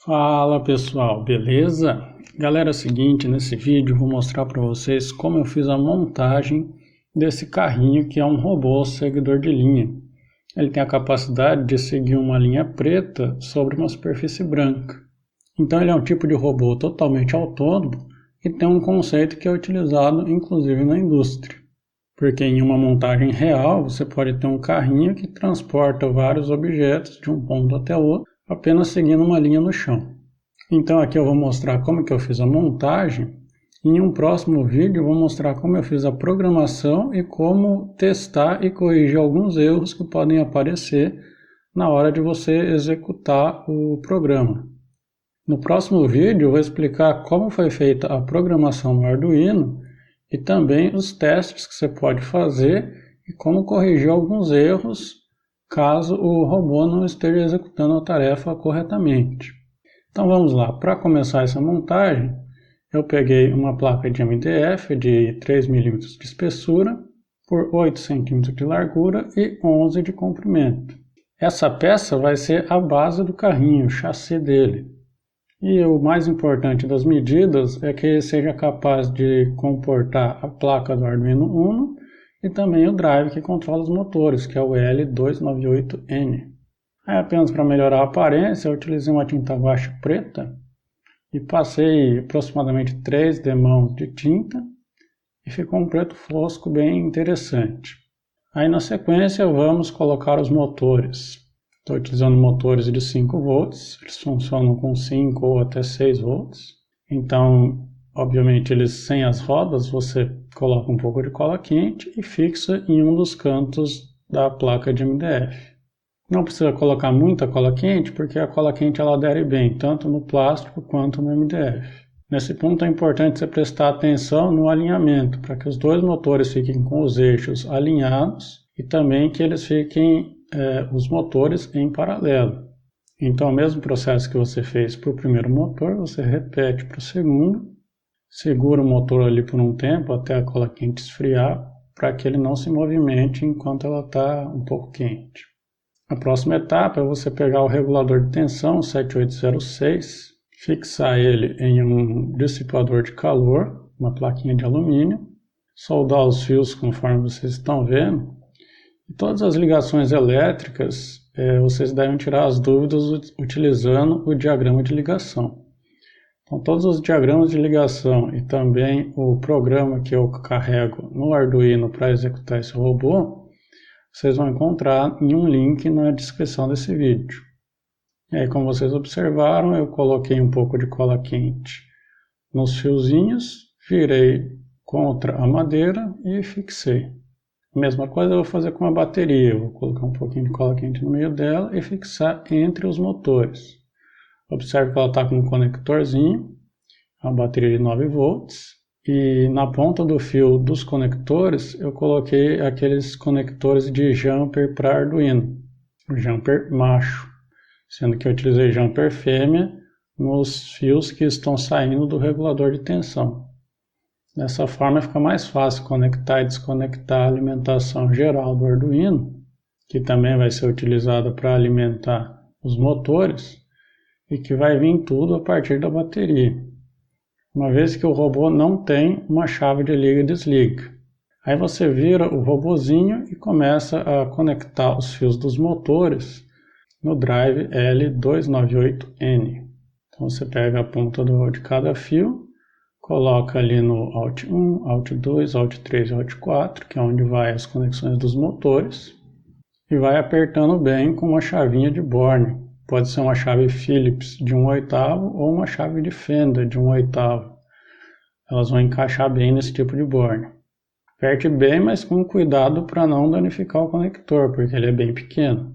Fala pessoal, beleza? Galera, é o seguinte, nesse vídeo eu vou mostrar para vocês como eu fiz a montagem desse carrinho que é um robô seguidor de linha. Ele tem a capacidade de seguir uma linha preta sobre uma superfície branca. Então ele é um tipo de robô totalmente autônomo e tem um conceito que é utilizado inclusive na indústria. Porque em uma montagem real você pode ter um carrinho que transporta vários objetos de um ponto até outro, apenas seguindo uma linha no chão. Então aqui eu vou mostrar como que eu fiz a montagem. Em um próximo vídeo eu vou mostrar como eu fiz a programação e como testar e corrigir alguns erros que podem aparecer na hora de você executar o programa. No próximo vídeo eu vou explicar como foi feita a programação no Arduino e também os testes que você pode fazer e como corrigir alguns erros caso o robô não esteja executando a tarefa corretamente. Então vamos lá, para começar essa montagem, eu peguei uma placa de MDF de 3 mm de espessura por 8 cm de largura e 11 de comprimento. Essa peça vai ser a base do carrinho, o chassi dele. E o mais importante das medidas é que ele seja capaz de comportar a placa do Arduino Uno e também o drive que controla os motores, que é o L298N. Aí, apenas para melhorar a aparência, eu utilizei uma tinta guache preta e passei aproximadamente 3 demãos de tinta e ficou um preto fosco bem interessante. Aí na sequência vamos colocar os motores. Estou utilizando motores de 5 volts, eles funcionam com 5 ou até 6 volts. Então, obviamente, eles sem as rodas, você coloca um pouco de cola quente e fixa em um dos cantos da placa de MDF. Não precisa colocar muita cola quente, porque a cola quente ela adere bem, tanto no plástico quanto no MDF. Nesse ponto é importante você prestar atenção no alinhamento, para que os dois motores fiquem com os eixos alinhados e também que eles fiquem os motores em paralelo. Então o mesmo processo que você fez para o primeiro motor, você repete para o segundo, segura o motor ali por um tempo até a cola quente esfriar, para que ele não se movimente enquanto ela está um pouco quente. A próxima etapa é você pegar o regulador de tensão 7806, fixar ele em um dissipador de calor, uma plaquinha de alumínio, soldar os fios conforme vocês estão vendo. E todas as ligações elétricas, vocês devem tirar as dúvidas utilizando o diagrama de ligação. Então todos os diagramas de ligação e também o programa que eu carrego no Arduino para executar esse robô, vocês vão encontrar em um link na descrição desse vídeo. E aí, como vocês observaram, eu coloquei um pouco de cola quente nos fiozinhos, virei contra a madeira e fixei. A mesma coisa eu vou fazer com a bateria, eu vou colocar um pouquinho de cola quente no meio dela e fixar entre os motores. Observe que ela está com um conectorzinho, uma bateria de 9 volts. E na ponta do fio dos conectores eu coloquei aqueles conectores de jumper para Arduino, o jumper macho, sendo que eu utilizei jumper fêmea nos fios que estão saindo do regulador de tensão. Dessa forma fica mais fácil conectar e desconectar a alimentação geral do Arduino, que também vai ser utilizada para alimentar os motores e que vai vir tudo a partir da bateria. Uma vez que o robô não tem uma chave de liga e desliga. Aí você vira o robozinho e começa a conectar os fios dos motores no drive L298N. Então você pega a ponta de cada fio, coloca ali no Alt 1, Alt 2, Alt 3 e Alt 4, que é onde vai as conexões dos motores, e vai apertando bem com uma chavinha de Borne. Pode ser uma chave Phillips de 1/8 ou uma chave de fenda de 1/8. Elas vão encaixar bem nesse tipo de borne. Aperte bem, mas com cuidado para não danificar o conector, porque ele é bem pequeno.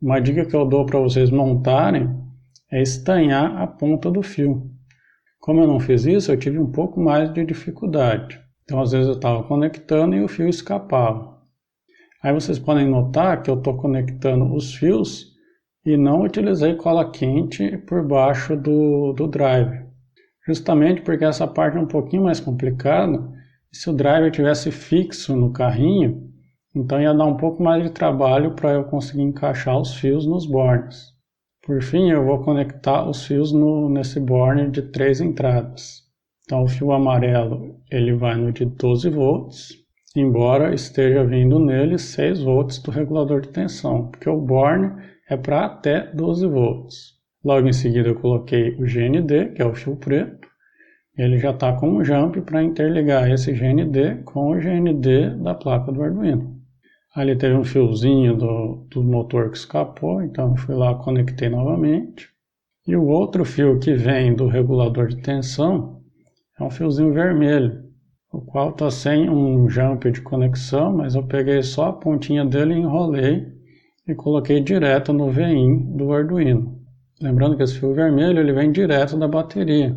Uma dica que eu dou para vocês montarem é estanhar a ponta do fio. Como eu não fiz isso, eu tive um pouco mais de dificuldade. Então às vezes eu estava conectando e o fio escapava. Aí vocês podem notar que eu estou conectando os fios e não utilizei cola quente por baixo do drive. Justamente porque essa parte é um pouquinho mais complicada, e se o driver tivesse fixo no carrinho, então ia dar um pouco mais de trabalho para eu conseguir encaixar os fios nos bornes. Por fim, eu vou conectar os fios nesse borne de 3 entradas. Então o fio amarelo ele vai no de 12 volts, embora esteja vindo nele 6 volts do regulador de tensão, porque o borne é para até 12 volts. Logo em seguida eu coloquei o GND, que é o fio preto. Ele já está com um jump para interligar esse GND com o GND da placa do Arduino. Ali teve um fiozinho do motor que escapou, então eu fui lá, conectei novamente. E o outro fio que vem do regulador de tensão é um fiozinho vermelho, o qual está sem um jump de conexão, mas eu peguei só a pontinha dele e enrolei e coloquei direto no VIN do Arduino. Lembrando que esse fio vermelho ele vem direto da bateria.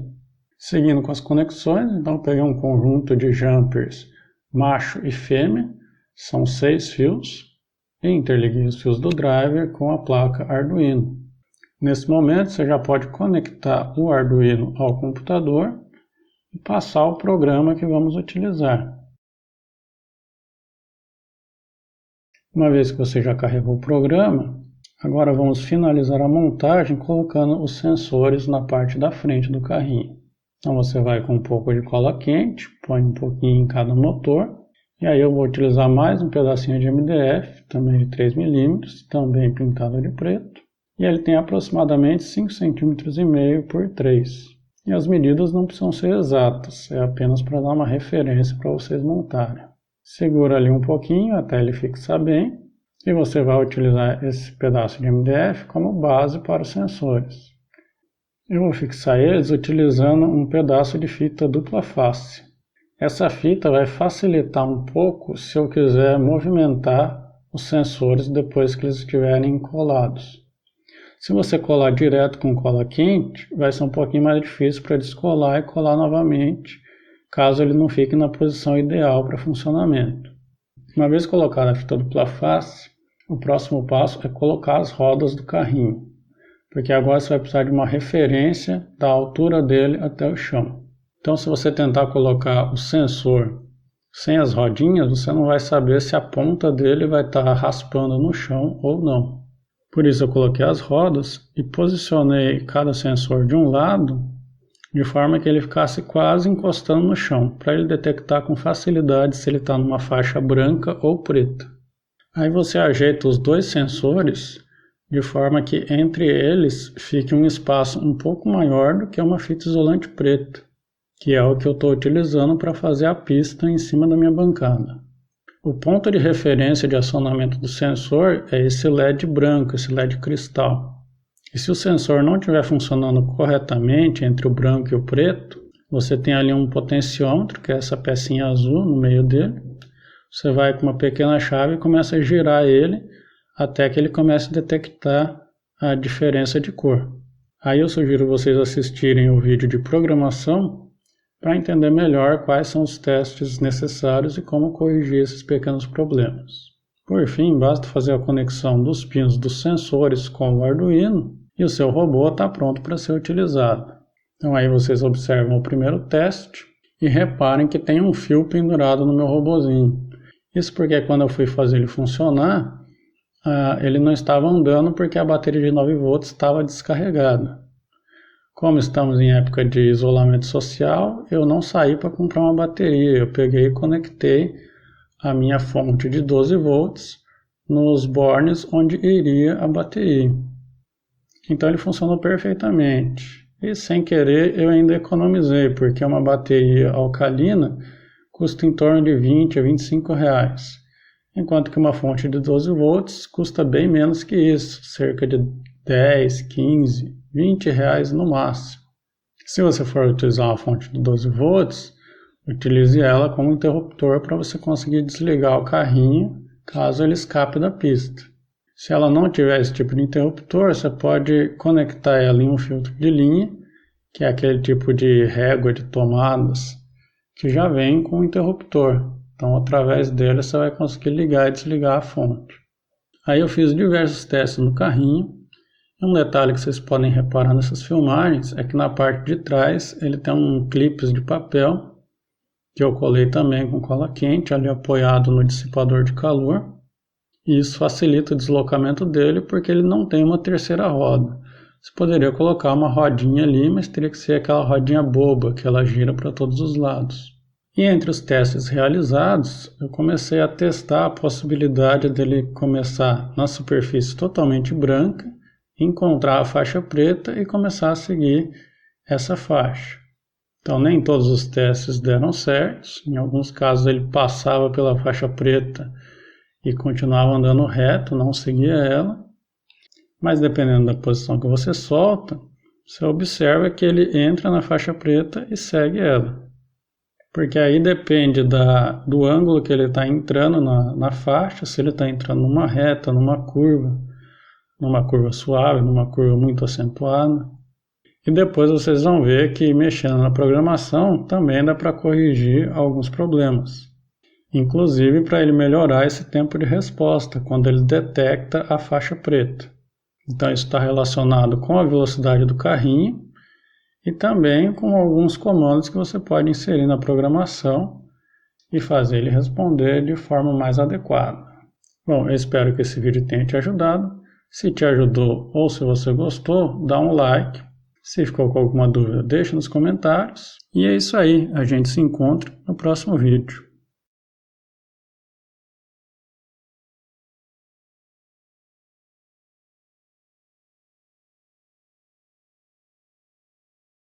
Seguindo com as conexões, então eu peguei um conjunto de jumpers macho e fêmea, são 6 fios, e interliguei os fios do driver com a placa Arduino. Nesse momento você já pode conectar o Arduino ao computador e passar o programa que vamos utilizar. Uma vez que você já carregou o programa, agora vamos finalizar a montagem colocando os sensores na parte da frente do carrinho. Então você vai com um pouco de cola quente, põe um pouquinho em cada motor, e aí eu vou utilizar mais um pedacinho de MDF, também de 3 mm, também pintado de preto, e ele tem aproximadamente 5,5 cm por 3. E as medidas não precisam ser exatas, é apenas para dar uma referência para vocês montarem. Segura ali um pouquinho até ele fixar bem, e você vai utilizar esse pedaço de MDF como base para os sensores. Eu vou fixar eles utilizando um pedaço de fita dupla face. Essa fita vai facilitar um pouco se eu quiser movimentar os sensores depois que eles estiverem colados. Se você colar direto com cola quente, vai ser um pouquinho mais difícil para descolar e colar novamente, caso ele não fique na posição ideal para funcionamento. Uma vez colocada a fita dupla face, o próximo passo é colocar as rodas do carrinho, porque agora você vai precisar de uma referência da altura dele até o chão. Então, se você tentar colocar o sensor sem as rodinhas, você não vai saber se a ponta dele vai estar raspando no chão ou não. Por isso eu coloquei as rodas e posicionei cada sensor de um lado, de forma que ele ficasse quase encostando no chão, para ele detectar com facilidade se ele está numa faixa branca ou preta. Aí você ajeita os dois sensores de forma que entre eles fique um espaço um pouco maior do que uma fita isolante preta, que é o que eu estou utilizando para fazer a pista em cima da minha bancada. O ponto de referência de acionamento do sensor é esse LED branco, esse LED cristal. E se o sensor não estiver funcionando corretamente entre o branco e o preto, você tem ali um potenciômetro, que é essa pecinha azul no meio dele. Você vai com uma pequena chave e começa a girar ele até que ele comece a detectar a diferença de cor. Aí eu sugiro vocês assistirem o vídeo de programação para entender melhor quais são os testes necessários e como corrigir esses pequenos problemas. Por fim, basta fazer a conexão dos pinos dos sensores com o Arduino e o seu robô está pronto para ser utilizado. Então aí vocês observam o primeiro teste e reparem que tem um fio pendurado no meu robozinho. Isso porque quando eu fui fazer ele funcionar, ele não estava andando porque a bateria de 9 volts estava descarregada. Como estamos em época de isolamento social, eu não saí para comprar uma bateria. Eu peguei e conectei a minha fonte de 12 volts nos bornes onde iria a bateria. Então ele funcionou perfeitamente. E sem querer eu ainda economizei, porque uma bateria alcalina custa em torno de 20 a 25 reais. Enquanto que uma fonte de 12 volts custa bem menos que isso, cerca de 10, 15, 20 reais no máximo. Se você for utilizar uma fonte de 12 volts, utilize ela como interruptor para você conseguir desligar o carrinho caso ele escape da pista. Se ela não tiver esse tipo de interruptor, você pode conectar ela em um filtro de linha, que é aquele tipo de régua de tomadas, que já vem com o interruptor. Então, através dele, você vai conseguir ligar e desligar a fonte. Aí eu fiz diversos testes no carrinho. Um detalhe que vocês podem reparar nessas filmagens é que na parte de trás ele tem um clipe de papel, que eu colei também com cola quente, ali apoiado no dissipador de calor. E isso facilita o deslocamento dele porque ele não tem uma terceira roda. Você poderia colocar uma rodinha ali, mas teria que ser aquela rodinha boba, que ela gira para todos os lados. E entre os testes realizados, eu comecei a testar a possibilidade dele começar na superfície totalmente branca, encontrar a faixa preta e começar a seguir essa faixa. Então nem todos os testes deram certo, em alguns casos ele passava pela faixa preta e continuava andando reto, não seguia ela. Mas dependendo da posição que você solta, você observa que ele entra na faixa preta e segue ela. Porque aí depende do ângulo que ele está entrando na faixa, se ele está entrando numa reta, numa curva suave, numa curva muito acentuada. E depois vocês vão ver que mexendo na programação também dá para corrigir alguns problemas. Inclusive para ele melhorar esse tempo de resposta, quando ele detecta a faixa preta. Então isso está relacionado com a velocidade do carrinho e também com alguns comandos que você pode inserir na programação e fazer ele responder de forma mais adequada. Bom, eu espero que esse vídeo tenha te ajudado. Se te ajudou ou se você gostou, dá um like. Se ficou com alguma dúvida, deixa nos comentários. E é isso aí, a gente se encontra no próximo vídeo.